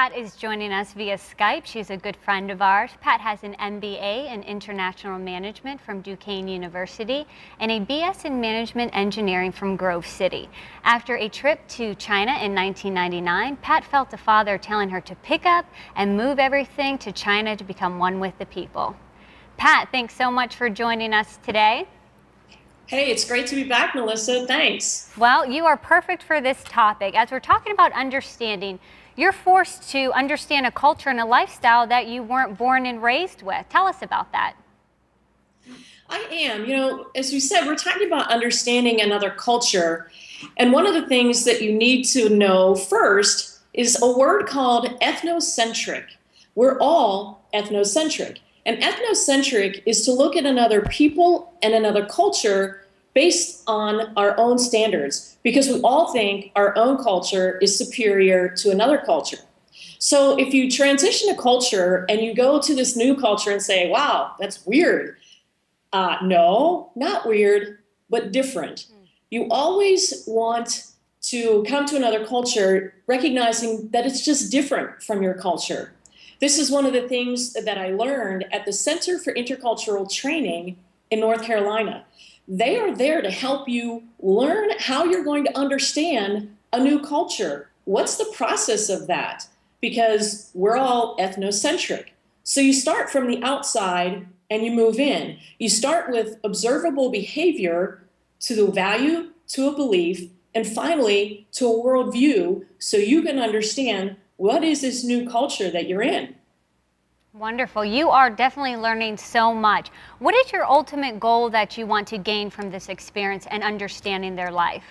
Pat is joining us via Skype. She's a good friend of ours. Pat has an MBA in International Management from Duquesne University and a BS in Management Engineering from Grove City. After a trip to China in 1999, Pat felt a father telling her to pick up and move everything to China to become one with the people. Pat, thanks so much for joining us today. Hey, it's great to be back, Melissa. Thanks. Well, you are perfect for this topic. As we're talking about understanding, you're forced to understand a culture and a lifestyle that you weren't born and raised with. Tell us about that. I am. As we said, we're talking about understanding another culture. And one of the things that you need to know first is a word called ethnocentric. We're all ethnocentric. And ethnocentric is to look at another people and another culture based on our own standards, because we all think our own culture is superior to another culture. So if you transition a culture and you go to this new culture and say, wow, that's weird. No, not weird, but different. You always want to come to another culture recognizing that it's just different from your culture. This is one of the things that I learned at the Center for Intercultural Training in North Carolina. They are there to help you learn how you're going to understand a new culture. What's the process of that? Because we're all ethnocentric. So you start from the outside and you move in. You start with observable behavior to a value, to a belief, and finally to a worldview, so you can understand what is this new culture that you're in. Wonderful. You are definitely learning so much. What is your ultimate goal that you want to gain from this experience and understanding their life?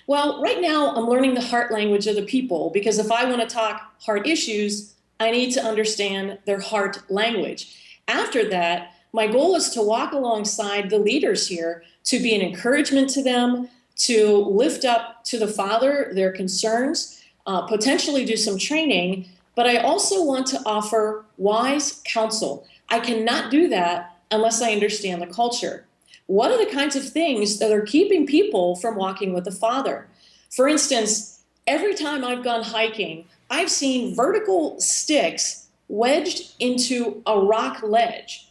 Well, right now I'm learning the heart language of the people, because if I want to talk heart issues, I need to understand their heart language. After that, my goal is to walk alongside the leaders here to be an encouragement to them, to lift up to the Father their concerns, potentially do some training, but I also want to offer wise counsel. I cannot do that unless I understand the culture. What are the kinds of things that are keeping people from walking with the Father? For instance, every time I've gone hiking, I've seen vertical sticks wedged into a rock ledge.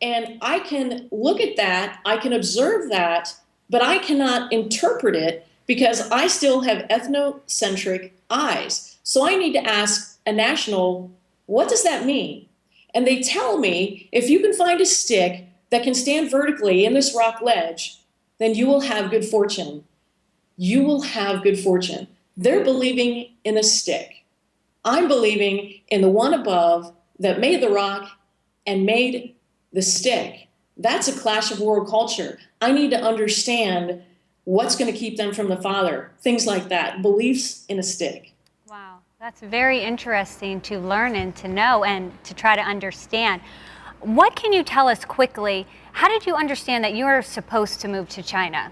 And I can look at that, I can observe that, but I cannot interpret it because I still have ethnocentric eyes. So I need to ask a national, what does that mean? And they tell me, if you can find a stick that can stand vertically in this rock ledge, then you will have good fortune. You will have good fortune. They're believing in a stick. I'm believing in the one above that made the rock and made the stick. That's a clash of world culture. I need to understand what's going to keep them from the Father, things like that, beliefs in a stick. Wow, that's very interesting to learn and to know and to try to understand. What can you tell us quickly? How did you understand that you were supposed to move to China?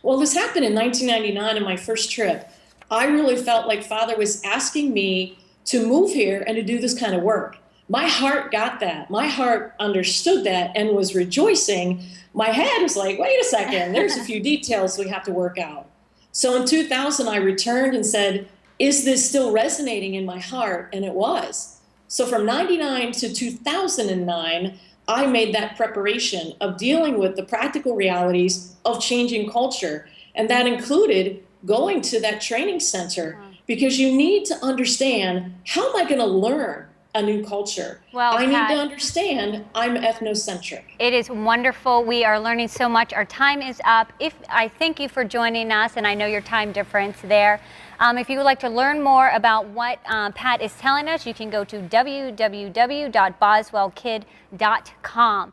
Well, this happened in 1999 in my first trip. I really felt like Father was asking me to move here and to do this kind of work. My heart got that. My heart understood that and was rejoicing. My head was like, wait a second, there's a few details we have to work out. So in 2000, I returned and said, is this still resonating in my heart? And it was. So from 99 to 2009, I made that preparation of dealing with the practical realities of changing culture. And that included going to that training center, because you need to understand, how am I going to learn a new culture? Well, I need to understand I'm ethnocentric. It is wonderful. We are learning so much. Our time is up. I thank you for joining us, and I know your time difference there. If you would like to learn more about what Pat is telling us, you can go to www.boswellkid.com.